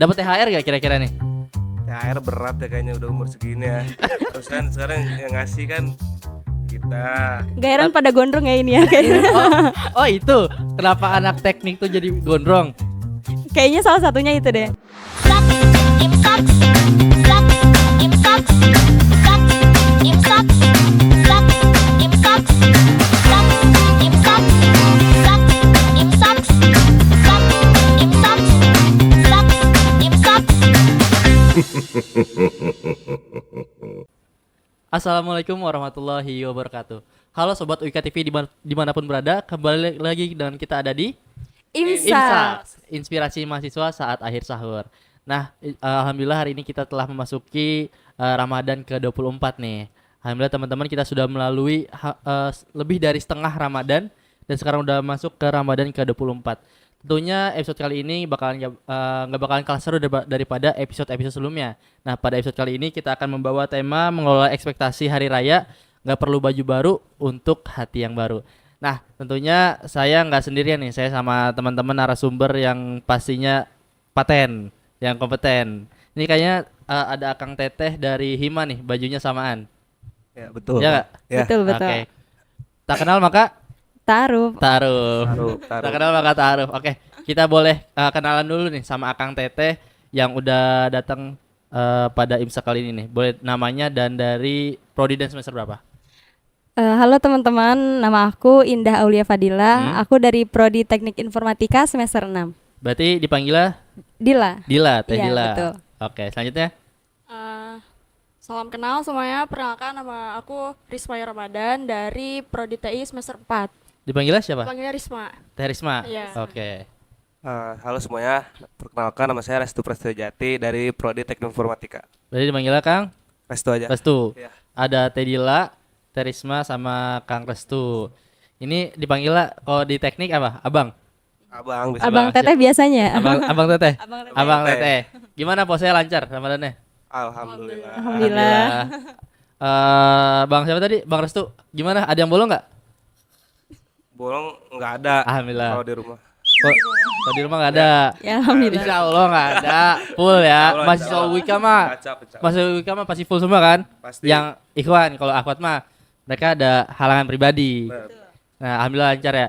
Dapat THR gak kira-kira nih? THR berat ya kayaknya udah umur segini ya. Terus kan sekarang yang ngasih kan kita. Gairan pada gondrong ya ini ya kayaknya. Oh itu kenapa anak teknik tuh jadi gondrong? Kayaknya salah satunya itu deh. Assalamualaikum warahmatullahi wabarakatuh. Halo Sobat Wika TV dimanapun berada, kembali lagi dengan kita ada di Imsak. Inspirasi Mahasiswa saat akhir sahur. Nah, alhamdulillah hari ini kita telah memasuki Ramadan ke-24 nih. Alhamdulillah teman-teman kita sudah melalui lebih dari setengah Ramadan dan sekarang udah masuk ke Ramadan ke-24. Tentunya episode kali ini nggak bakalan kalah seru daripada episode-episode sebelumnya. Nah, pada episode kali ini kita akan membawa tema mengelola ekspektasi hari raya, nggak perlu baju baru untuk hati yang baru. Nah, tentunya saya nggak sendirian nih, saya sama teman-teman narasumber yang pastinya paten, yang kompeten. Ini kayaknya ada Akang Teteh dari Hima nih, bajunya samaan. Ya betul. Ya nggak? Ya. Betul. Oke. Tak kenal maka Taruh. Taruh. tak kenal maka taruh. Oke, kita boleh kenalan dulu nih sama Akang Teteh yang udah datang pada Imsak kali ini nih. Boleh namanya dan dari prodi dan semester berapa? Halo teman-teman, nama aku Indah Aulia Fadila. Aku dari Prodi Teknik Informatika semester 6. Berarti dipanggilnya Dila. Dila, Teh Iya, Dila. betul. Oke, selanjutnya. Salam kenal semuanya, perkenalkan nama aku Risma Ramadan dari Prodi TI semester 4. Dipanggilnya siapa? Panggilnya Risma. Teh Risma. Iya. Oke. Halo semuanya, perkenalkan nama saya Restu Prasetyo dari Prodi Teknik Informatika. Berarti dipanggilnya Kang Restu aja. Restu. Iya. Ada Teh Dila, Teh Risma sama Kang Restu. Ini dipanggilnya kalau di teknik apa? Abang. Abang bisa. Abang Teteh biasanya. Abang Teteh. Abang Teteh. Abang Teteh. Gimana posnya lancar Ramadannya? Alhamdulillah. Alhamdulillah. Bang siapa tadi? Bang Restu. Gimana? Ada yang bolong nggak? Bolong nggak ada. Alhamdulillah. Kalau di rumah. Kalau di rumah nggak ada. Ya alhamdulillah. Insya Allah nggak ada. Full ya. Allah, Mahasiswa insya Allah. Wika mah. Pecah. Mahasiswa Wika mah pasti full semua kan? Pasti. Yang ikhwan. Kalau akhwat mah mereka ada halangan pribadi. Betul. Nah, alhamdulillah lancar ya.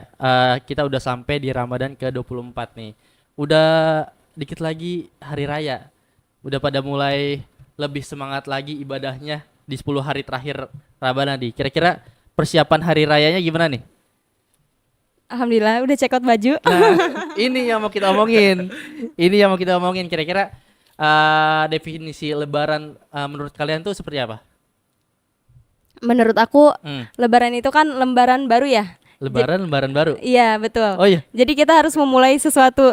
Kita udah sampai di Ramadan ke-24 nih. Udah dikit lagi hari raya. Udah pada mulai lebih semangat lagi ibadahnya di 10 hari terakhir Ramadan nih. Kira-kira persiapan hari rayanya gimana nih? Alhamdulillah udah check out baju. Nah, ini yang mau kita omongin. Kira-kira definisi lebaran menurut kalian tuh seperti apa? Menurut aku Hmm. Lebaran itu kan lembaran baru ya. Lembaran baru. Iya betul. Oh iya. Jadi kita harus memulai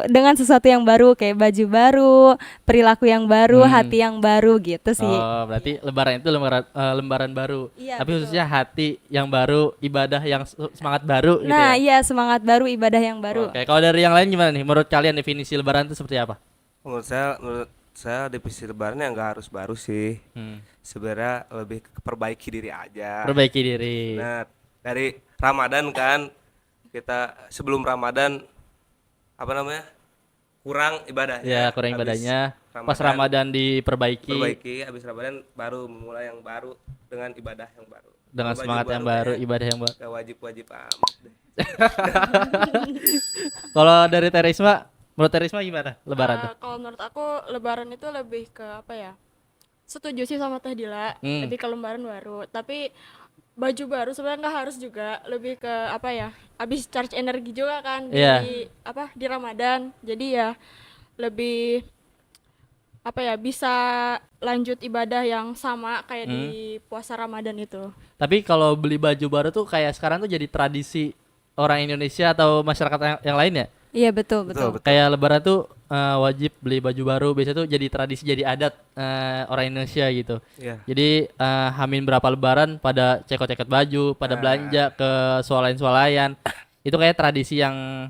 dengan sesuatu yang baru, kayak baju baru, perilaku yang baru, hati yang baru gitu sih. Oh, berarti lebaran itu lembaran baru. Iya, Tapi betul. khususnya hati yang baru, ibadah yang semangat baru gitu Nah ya. iya, semangat baru, ibadah yang baru. Oke, kalau dari yang lain gimana nih? Menurut kalian definisi lebaran itu seperti apa? Menurut saya definisi lebarannya nggak harus baru sih. Sebenarnya lebih ke perbaiki diri aja. Perbaiki diri. Nah, dari Ramadan kan kita sebelum Ramadan kurang ibadah Ya, kurang Habis ibadahnya. Pas Ramadan diperbaiki perbaiki, habis Ramadan baru memulai yang baru dengan ibadah yang baru. dengan Baju semangat yang baru, ya, ibadah yang baru. gak wajib amat deh. Kalau dari Terisma, menurut Terisma gimana lebaran tuh? Kalau menurut aku Lebaran itu lebih ke apa ya? Setuju sih sama Teh Dila, lebih ke lembaran baru. Tapi baju baru sebenarnya nggak harus juga, lebih ke apa ya? Habis charge energi juga kan Iya. di Ramadan. Jadi ya lebih apa ya, bisa lanjut ibadah yang sama kayak di puasa Ramadan itu. Tapi kalau beli baju baru tuh kayak sekarang tuh jadi tradisi orang Indonesia atau masyarakat yang lain ya? Iya betul. Kayak lebaran tuh wajib beli baju baru, biasanya tuh jadi tradisi, jadi adat orang Indonesia gitu. Iya. Jadi hamin berapa lebaran pada cekot-cekot baju, pada belanja ke swalayan. Itu kayak tradisi yang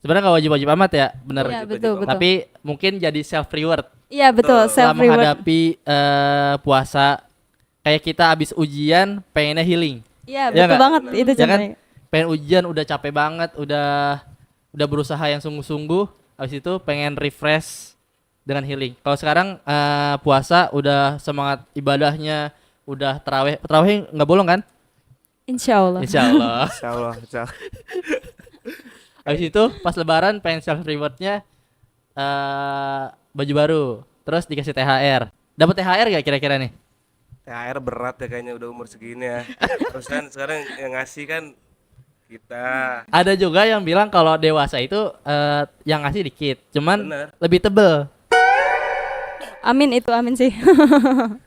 sebenarnya nggak wajib-wajib amat ya, bener. Iya betul. Tapi mungkin jadi self reward Iya betul, self setelah reward. menghadapi puasa. Kayak kita habis ujian pengennya healing. Iya Ya betul nggak? banget itu Ya kan? ceritanya. Pengen ujian udah capek banget, udah berusaha yang sungguh-sungguh, habis itu pengen refresh dengan healing. Kalau sekarang puasa udah semangat ibadahnya, udah terawih nggak bolong kan? Insya Allah. Insya Allah. Insya Allah, insya Allah. Habis itu pas lebaran pengen self rewardnya baju baru, terus dikasih THR. Dapat THR gak kira-kira nih? THR berat ya kayaknya udah umur segini ya. Terus kan sekarang yang ngasih kan kita. Ada juga yang bilang kalau dewasa itu yang ngasih dikit, cuman Bener. lebih tebel. Amin itu amin sih.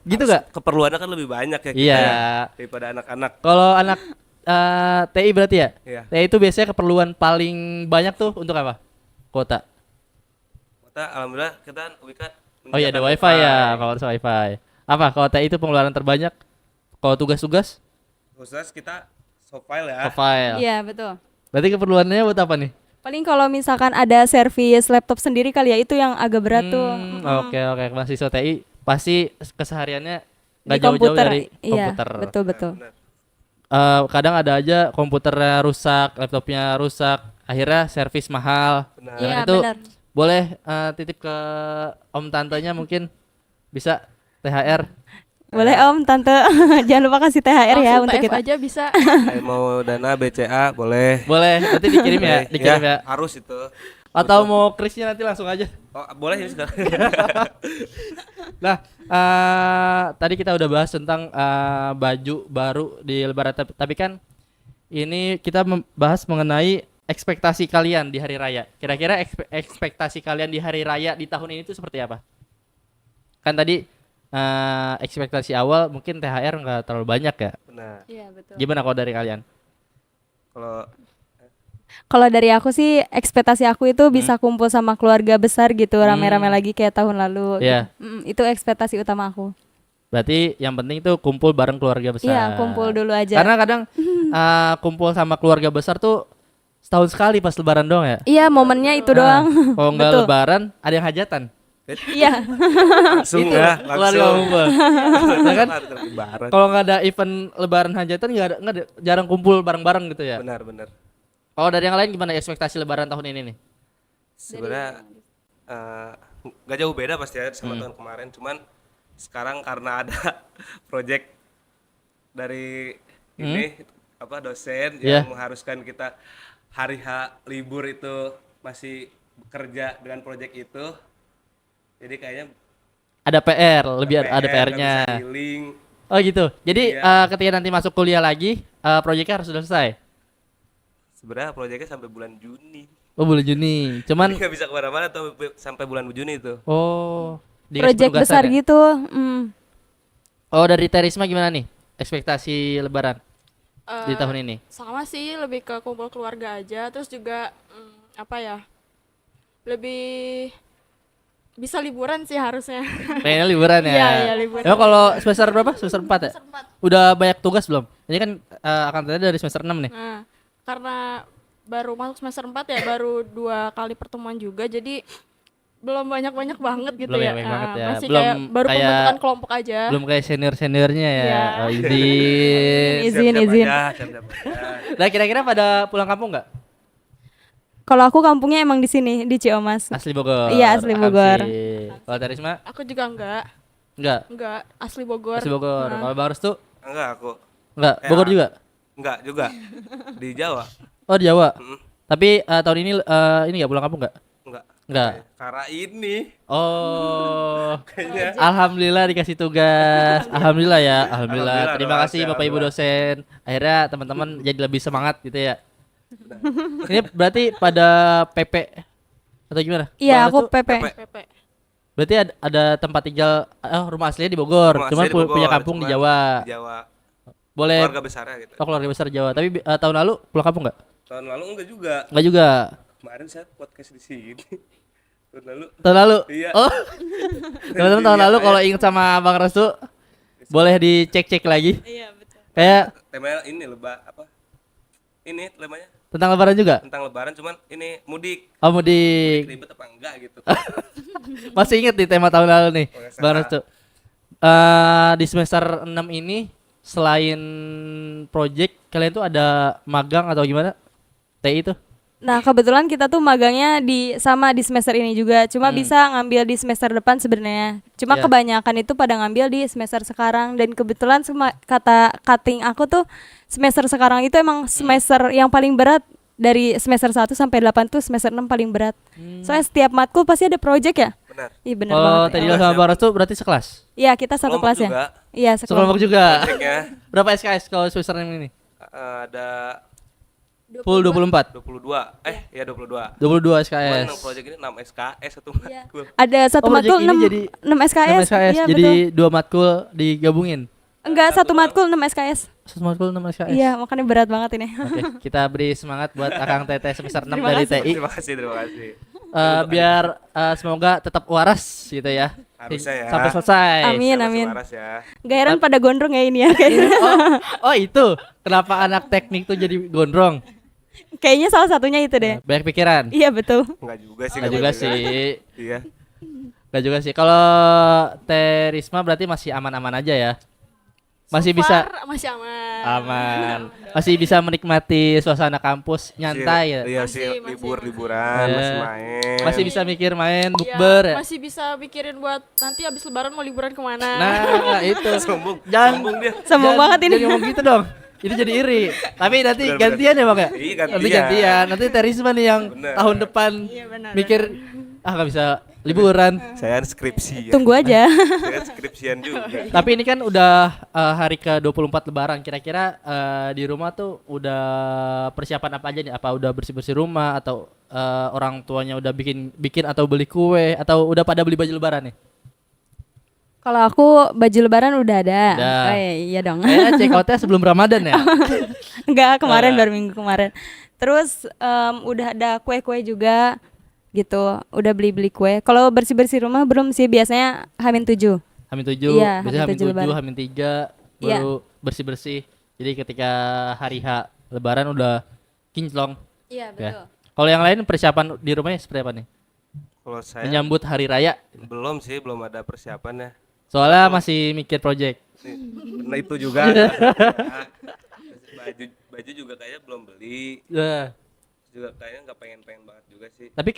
Gitu gak? Keperluannya kan lebih banyak ya kita Iya. ya, daripada anak-anak. Kalau anak TI berarti ya? Iya. TI itu biasanya keperluan paling banyak tuh untuk apa? Kuota. Kita alhamdulillah kita UIK Oh iya ada wifi ya, power wifi. Apa kalau TI itu pengeluaran terbanyak? Kalau tugas-tugas? Khusus kita soft file ya. File. Iya betul. Berarti keperluannya buat apa nih? Paling kalau misalkan ada servis laptop sendiri kali ya itu yang agak berat tuh. Oke oke, mahasiswa TI pasti kesehariannya Di nggak jauh-jauh komputer. dari Iya, komputer. betul betul. Benar. Kadang ada aja komputernya rusak, laptopnya rusak, akhirnya servis mahal. Benar. Dengan Iya itu benar. boleh titip ke om tantenya mungkin bisa THR. Boleh Om, Tante. Jangan lupa kasih THR ya Langsung untuk TF kita. aja bisa. Kayak mau dana BCA boleh. Boleh, nanti dikirim ya, Boleh. dikirim ya. Harus itu. Atau mau krisnya nanti langsung aja. Oh, boleh ini sekarang. Nah, tadi kita udah bahas tentang baju baru di Lebaran, tapi kan ini kita membahas mengenai ekspektasi kalian di hari raya. Kira-kira ekspektasi kalian di hari raya di tahun ini tuh seperti apa? Kan tadi ekspektasi awal mungkin THR nggak terlalu banyak ya. Benar. Iya betul. Gimana kalau dari kalian? Kalau Kalau dari aku sih ekspektasi aku itu bisa kumpul sama keluarga besar gitu, rame-rame lagi kayak tahun lalu. Iya. Gitu. Itu ekspektasi utama aku. Berarti yang penting tuh kumpul bareng keluarga besar. Iya, kumpul dulu aja. Karena kadang kumpul sama keluarga besar tuh setahun sekali pas lebaran doang ya. Iya, momennya itu doang. Kalau nggak Betul. lebaran ada yang hajatan. Iya. langsung ya, Keluarga langsung. kumpul. Ya kan? Lebaran. Kalau nggak ada event lebaran hajatan nggak ada, jarang kumpul bareng-bareng gitu ya. Benar, benar. Kalau dari yang lain gimana ekspektasi lebaran tahun ini nih? Sebenarnya nggak jauh beda pasti ya sama tahun kemarin, cuman sekarang karena ada project dari ini apa dosen Iya. yang mengharuskan kita hari H libur itu masih bekerja dengan project itu, jadi kayaknya Ada PR, lebih ada nggak PR-nya. bisa healing. Oh gitu. Jadi Iya. ketika nanti masuk kuliah lagi, proyeknya harus sudah selesai. Sebenarnya projectnya sampai bulan Juni. Oh bulan Juni. Cuman Nggak bisa kemana-mana tuh sampai bulan Juni itu. dikasih Project penugasan besar ya? gitu. Oh dari Terisma gimana nih ekspektasi lebaran di Eh, tahun ini? Sama sih, lebih ke kumpul keluarga aja, terus juga apa ya, lebih bisa liburan sih harusnya. Kayaknya liburan ya. Iya, iya, liburan. Emang kalau semester berapa? Semester 4 ya? Semester 4. Udah banyak tugas belum? Ini kan akan terjadi dari semester 6 nih. Nah, karena baru masuk semester 4 ya, baru 2 kali pertemuan juga, jadi belum banyak-banyak banget gitu Belum ya. banyak banget ya. Masih Belum kayak baru kayak- pembentukan kelompok aja. Belum kayak senior-seniornya ya. Iya. Oh, izin. Izin, Siap-siap izin. aja, siap-siap aja. Nah, kira-kira pada pulang kampung nggak? Kalau aku kampungnya emang di sini di Ciamas. Asli Bogor. Iya, asli Bogor. Asik. Kalau Terisma? Aku juga enggak asli Bogor. Asli Bogor. Kalau Bang Restu? Enggak, aku Enggak. Ya. Bogor juga? enggak juga di Jawa. Oh, di Jawa. Mm, Tapi tahun ini nggak pulang kampung nggak? enggak. Enggak. Karena ini Oh. kayaknya Alhamdulillah dikasih tugas. Alhamdulillah ya. Alhamdulillah. Alhamdullah, Terima doa, kasih sehat, Bapak Ibu doa. dosen. Akhirnya teman-teman jadi lebih semangat gitu ya. Ini berarti pada PP atau gimana? Iya, Bang aku Restu, PP. PP. berarti ada tempat tinggal rumah aslinya di Bogor, rumah cuman asli di Bogor, punya kampung di cuman Jawa. Di Jawa. Boleh Keluarga besarnya gitu. keluarga besar Jawa. Tapi tahun lalu pulang kampung nggak? Tahun lalu enggak juga. Nggak juga. Kemarin saya podcast di sini. Tahun lalu Tahun lalu. Iya. Oh. Teman-teman tahun Iya, lalu iya. kalau ingat sama Bang Restu boleh dicek-cek lagi. Iya, betul. Kayak temanya ini apa? Ini temanya tentang lebaran juga. tentang lebaran, cuman ini mudik. Oh mudik. Ribet apa enggak gitu. Masih inget nih tema tahun lalu nih, Oh, ya, Bang sama. Restu. Di semester 6 ini selain project kalian tuh ada magang atau gimana? TI itu? Nah, kebetulan kita tuh magangnya di semester ini juga. Cuma bisa ngambil di semester depan sebenarnya. Cuma Iya. kebanyakan itu pada ngambil di semester sekarang dan kebetulan kata cutting aku tuh semester sekarang itu emang semester yang paling berat dari semester 1 sampai 8 tuh semester 6 paling berat. Soalnya setiap matkul pasti ada project ya. Benar. Iya bener Kalau banget. Tedila sama Bang Restu berarti sekelas. Iya, kita satu Kelompok kelas ya. juga. Iya, Sekelompok sekelompok. juga. Projectnya Berapa SKS kalau semester ini? ada Full 24. 22. Ya 22. 22 Cuman SKS. yang project ini 6 SKS satu Iya. matkul. Ada satu Oh, project matkul ini 6 jadi 6 SKS. 6 SKS. Iya, Jadi betul. 2 matkul digabungin. Enggak, satu matkul 6 SKS. Satu matkul 6 SKS. Iya, makanya berat banget ini. Oke, kita beri semangat buat Akang Teteh semester 6 Terima dari kasih. TI. Terima kasih. Biar semoga tetap waras gitu ya. Harusnya ya. Sampai selesai. Amin, Sama amin. Semaras ya. Gak heran pada gondrong ya ini ya kayaknya. Oh itu kenapa anak teknik tuh jadi gondrong? Kayaknya salah satunya itu deh. Banyak pikiran. Iya, betul. Enggak juga sih. Enggak juga sih. Iya. Enggak juga sih. Kalau Teh Risma berarti masih aman-aman aja ya. Masih So bisa far masih aman. aman. Masih bisa menikmati suasana kampus nyantai ya. Iya Masih, sih, masih. liburan, Iya. masih main. Masih bisa mikir main Iya, bukber ya. masih bisa pikirin buat nanti abis lebaran mau liburan kemana. Nah, itu. sombong. Jangan Sombong dia. Sombong banget ini. Jangan ngomong gitu dong. Itu jadi iri. Tapi nanti Bener, gantian ya Bang ya? Iya, gantian. Nanti gantian. Nanti Teh Risma nih yang Bener. tahun depan Iya, benar. mikir nggak bisa liburan. Saya skripsi ya. Tunggu aja. Saya skripsian juga. Tapi ini kan udah hari ke-24 lebaran. Kira-kira di rumah tuh udah persiapan apa aja nih? Apa udah bersih-bersih rumah atau orang tuanya udah bikin atau beli kue atau udah pada beli baju lebaran nih? Kalau aku baju lebaran udah ada. Udah. Oh iya dong. Kayaknya check out-nya sebelum Ramadan ya. Enggak, kemarin Enggak. baru minggu kemarin. Terus udah ada kue-kue juga gitu. Udah beli-beli kue. Kalau bersih-bersih rumah belum sih, biasanya H-7. Hamin 7, Iya, biasanya Hamin H-7 7, lebaran. Hamin 3 Iya. baru bersih-bersih. Jadi ketika hari H lebaran udah kinclong Iya, ya. Kalau yang lain persiapan di rumahnya seperti apa nih? Kalau saya Menyambut hari raya. belum sih, belum ada persiapannya. Soalnya masih mikir project. Nah itu juga. baju juga kayaknya belum beli. Ya. Juga kayaknya nggak pengen banget juga sih. Tapi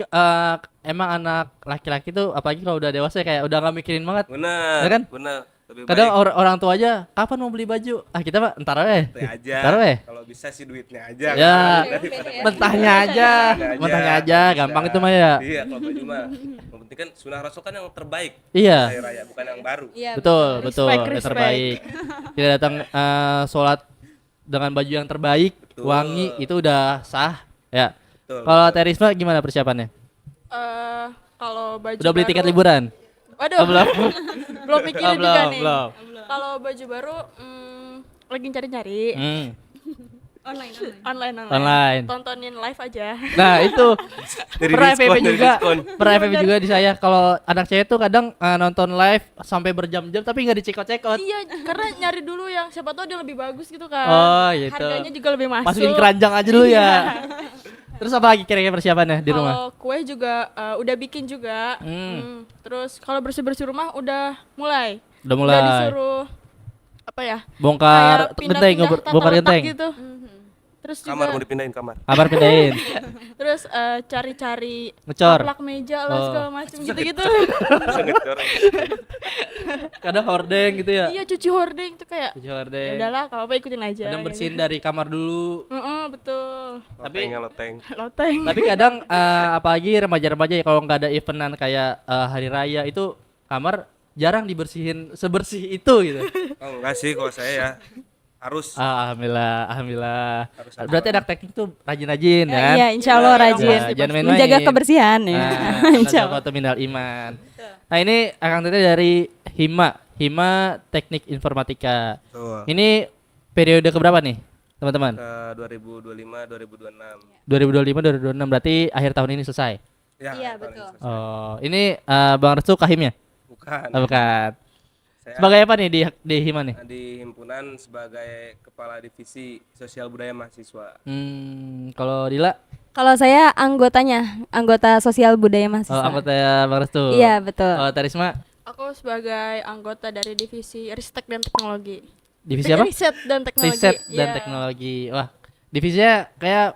emang anak laki-laki tuh apalagi kalau udah dewasa kayak udah nggak mikirin banget. Bener. Ya kan? Bener. Lebih Kadang baik orang tua aja kapan mau beli baju? Ah kita mah entar weh. santai aja. Entar weh. Kalau bisa sih duitnya aja. Ya, kan, daripada mentahnya aja. Mentahnya aja, gampang itu mah ya. Iya, kalau baju mah. Yang penting kan sunah rasul kan yang terbaik. Iya. Hari raya bukan yang baru. Iya. Betul, betul, Respect, yang respect. terbaik. Kita datang sholat dengan baju yang terbaik, Betul. wangi itu udah sah, ya. Betul. Kalau Terisma gimana persiapannya? Kalau baju Udah beli tiket baru- liburan? Waduh. Oh, belum. belum mikirin Oh, juga belum, nih. belum. Kalau baju baru lagi cari-cari. Hmm. Online. Tontonin live aja. Nah itu Dari pernah diskon, FVP dari juga, diskon. pernah FVP juga di saya. Kalau anak cewek tuh kadang nonton live sampai berjam-jam tapi nggak dicekot-cekot. Iya, karena nyari dulu yang siapa tahu dia lebih bagus gitu kan. Oh, gitu. Harganya juga lebih masuk. Masukin keranjang aja dulu ya. Iya. Terus apa lagi kira-kira persiapannya di rumah? Kalau kue juga udah bikin juga. Terus kalau bersih-bersih rumah udah mulai. Udah mulai. Udah disuruh apa ya? Bongkar kayak genteng, pindah-pindah tata bongkar letak genteng. gitu. Terus juga Kamar mau dipindahin kamar. Kabar pindahin. terus cari-cari Ngecor. plak meja lah Oh. segala macam gitu-gitu. Bisa ngecor. Kadang hordeng gitu ya. Iya, cuci hording tuh kayak Cuci ya hordeng. udahlah, kalau apa ikutin aja. Kadang gitu. bersihin dari kamar dulu. Betul. Loteng, loteng. Loteng. Tapi kadang apalagi remaja-remaja ya kalau nggak ada eventan kayak hari raya itu kamar jarang dibersihin sebersih itu gitu. Oh enggak sih kalau saya ya. Harus. Alhamdulillah, alhamdulillah. Harus Berarti anak teknik tuh rajin-rajin kan? Iya, insya Allah Iya, rajin. Nah, jangan main-main. Menjaga kebersihan ya. Insya Allah. Insya minal iman. Nah ini Akang Teteh dari Hima Teknik Informatika. Tuh. Ini periode keberapa nih teman-teman? Ke 2025 2026. 2025 2026 berarti akhir tahun ini selesai. Ya, Iya, tahun betul. ini selesai. Oh ini Bang Restu Kahimnya? Bukan. Oh, bukan. Saya Sebagai apa nih di Hima nih? di himpunan sebagai kepala divisi sosial budaya mahasiswa. Kalau Dila, Kalau saya anggotanya, anggota sosial budaya mahasiswa. anggota Bang Restu. Iya, betul. Kalau Terisma, Aku sebagai anggota dari divisi Ristek dan Teknologi. divisi apa? Riset dan Teknologi. Riset dan Iya. teknologi. Wah, divisinya kayak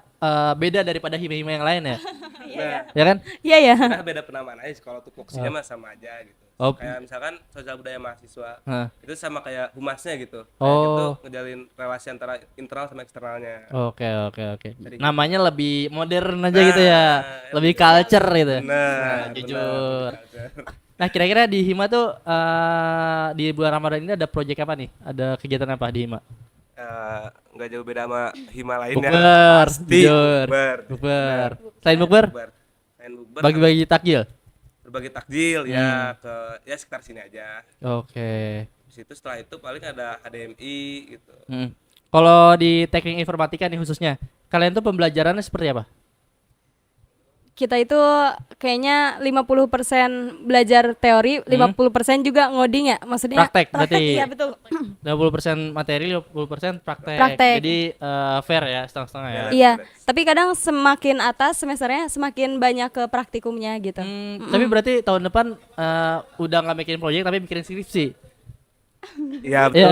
beda daripada hima-hima yang lain ya. Nah, Ya kan? Iya ya. kita beda penamaan aja. Kalau untuk fokusnya mah sama aja gitu. Oh. Kayak misalkan sosial budaya mahasiswa Hah. itu sama kayak humasnya gitu. Oh. Kayak gitu ngejalin relasi antara internal sama eksternalnya. Oke. Namanya lebih modern aja gitu Nah, ya. Lebih culture gitu. Nah, jujur. benar. Nah, kira-kira di Hima tuh di bulan Ramadan ini ada project apa nih? Ada kegiatan apa di Hima? Nggak jauh beda sama hima lainnya. Bukber, Pasti jujur. bukber. Bukber. Selain bukber, Bukber. Selain bukber, bagi-bagi takjil. berbagi takjil ya ke ya sekitar sini aja. Oke. Di situ setelah itu paling ada HDMI gitu. Kalau di teknik informatika nih khususnya, kalian tuh pembelajarannya seperti apa? Kita itu kayaknya 50% belajar teori, 50% juga ngoding ya, maksudnya Praktek, berarti. Iya betul. 20% materi, 50% praktek. Praktek. Jadi fair ya, setengah-setengah ya. Iya, tapi kadang semakin atas semesternya semakin banyak ke praktikumnya gitu. Tapi berarti tahun depan udah nggak mikirin proyek tapi mikirin skripsi. Iya Iya,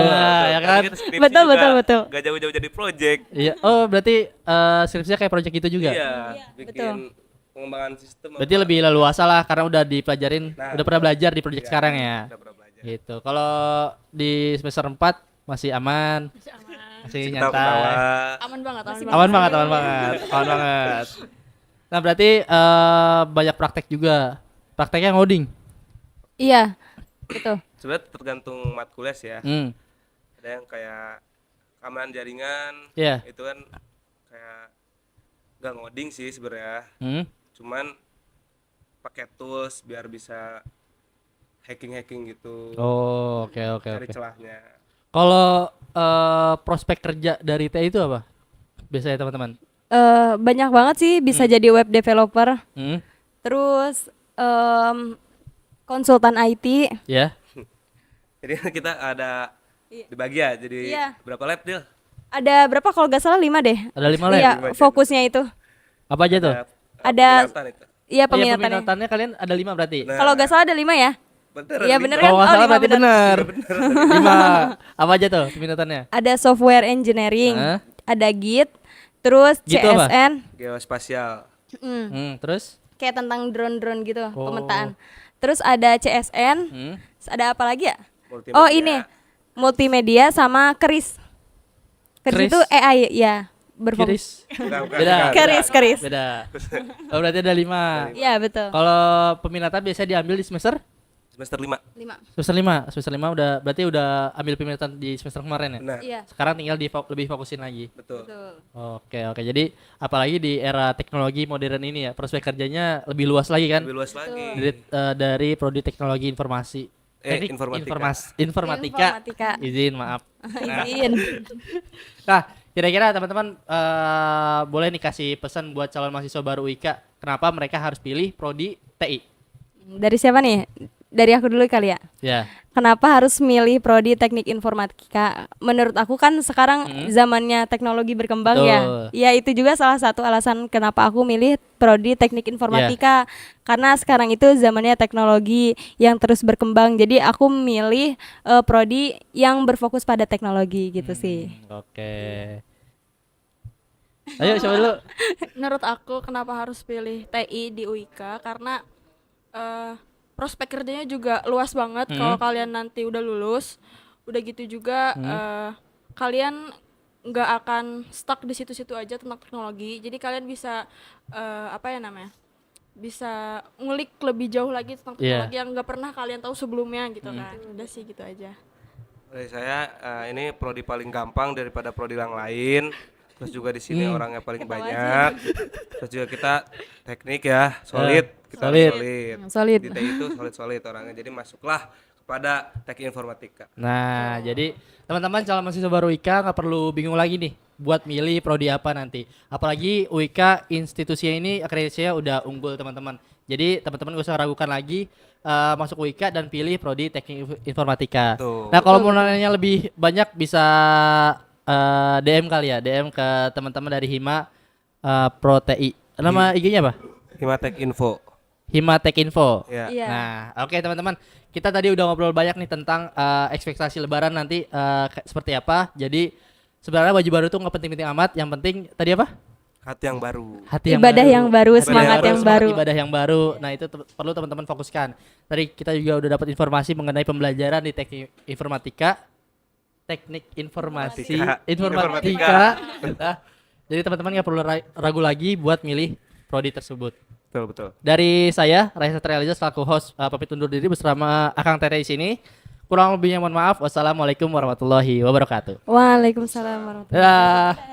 ya kan? Tapi kita skripsi Betul, juga betul. Gak jauh-jauh jadi project. Iya. Oh, berarti skripsinya kayak proyek itu juga. Iya, betul. bikin pengembangan sistem. Berarti lebih leluasa lah karena udah dipelajarin, Nah, udah pernah belajar di proyek sekarang ya. Udah pernah belajar. Gitu. Kalau di semester 4 masih aman, Masih aman. masih Ketawa-ketawa. nyantai. Aman banget, aman banget. Aman banget, aman banget. Aman banget. Nah, berarti banyak praktek juga. Prakteknya ngoding. Iya, betul. Sebenarnya tergantung matkules ya. Ada yang kayak keamanan jaringan. Iya. Itu kan kayak nggak ngoding sih sebenarnya. Cuman pakai tools biar bisa hacking gitu. Oh, oke. Cari celahnya. Kalau prospek kerja dari TI itu apa? Biasanya teman-teman. Banyak banget sih bisa jadi web developer, Hmm? terus konsultan IT. Ya. Jadi kita ada dibagi ya. Jadi Iya. berapa lab Dil? Ada berapa kalau nggak salah 5 deh. Ada 5 lab. Iya, fokusnya itu. Apa aja tuh? Ada- peminatan itu. Iya Oh, iya, peminatannya. peminatannya kalian ada 5 berarti. Nah, Kalau nggak salah ada 5 ya. bener, Iya lima. bener Kalau kan? nggak salah 5 berarti bener. benar. 5. Apa aja tuh peminatannya? Ada software engineering, Hah? ada Git, terus Git itu apa? CSN, Geospasial. Terus? kayak tentang drone gitu, Oh. pemetaan. Terus ada CSN, ada apa lagi ya? Multimedia. Oh ini multimedia sama keris. Keris Keris? itu AI ya, berfokus. Kiris. Bukan, Beda. bukan. Keris. Beda. Oh, berarti ada 5. Iya betul. Kalau peminatan biasanya diambil di semester? Semester 5. 5. Semester 5. Semester 5 berarti udah ambil peminatan di semester kemarin ya? Nah, Iya. Sekarang tinggal lebih fokusin lagi. betul. Betul. Oke. Jadi apalagi di era teknologi modern ini ya, prospek kerjanya lebih luas lagi kan? Lebih luas lagi. Dari prodi teknologi informasi. Informatika. Informatika. Informatika. Izin, maaf. Izin. Nah, kira-kira teman-teman boleh nih kasih pesan buat calon mahasiswa baru UIKA, kenapa mereka harus pilih prodi TI? Dari siapa nih? Dari aku dulu kali ya. Ya. Kenapa harus milih prodi teknik informatika? Menurut aku kan sekarang zamannya teknologi berkembang Betul. ya. Ya itu juga salah satu alasan kenapa aku milih prodi teknik informatika. Karena sekarang itu zamannya teknologi yang terus berkembang. Jadi aku milih prodi yang berfokus pada teknologi gitu sih. Oke. Ayo coba dulu. Menurut aku kenapa harus pilih TI di UIK karena prospek kerjanya juga luas banget kalau kalian nanti udah lulus. Udah gitu juga kalian nggak akan stuck di situ-situ aja tentang teknologi. Jadi kalian bisa bisa ngulik lebih jauh lagi tentang teknologi yang nggak pernah kalian tahu sebelumnya gitu kan. Udah sih gitu aja. Dari saya ini prodi paling gampang daripada prodi yang lain. Terus juga di sini orangnya paling banyak. Terus juga kita teknik ya, solid. Kita solid. Solid. Di TI itu solid orangnya. Jadi masuklah kepada teknik informatika. Nah, jadi teman-teman calon mahasiswa baru UIKA nggak perlu bingung lagi nih buat milih prodi apa nanti. Apalagi UIKA institusinya ini akreditasinya udah unggul teman-teman. Jadi teman-teman gak usah ragukan lagi masuk UIKA dan pilih prodi teknik informatika. Betul. Nah, kalau mau nanya lebih banyak bisa DM kali ya, DM ke teman-teman dari Hima Pro TI. Nama IG-nya apa? Himatek Info. Himatek Info. Ya. Iya. Nah, oke teman-teman, kita tadi udah ngobrol banyak nih tentang ekspektasi Lebaran nanti seperti apa. Jadi sebenarnya baju baru tuh nggak penting-penting amat. Yang penting tadi apa? hati yang baru. Ibadah yang baru, semangat yang baru. Ibadah yang baru. Nah, itu perlu teman-teman fokuskan. Tadi kita juga udah dapat informasi mengenai pembelajaran di teknik informatika. Informatika. Nah, jadi teman-teman nggak perlu ragu lagi buat milih prodi tersebut. Betul. Dari saya, Raisa Trializa selaku host pamit undur diri bersama Akang Tete di sini. Kurang lebihnya mohon maaf. Wassalamualaikum warahmatullahi wabarakatuh. Waalaikumsalam warahmatullahi Dadah.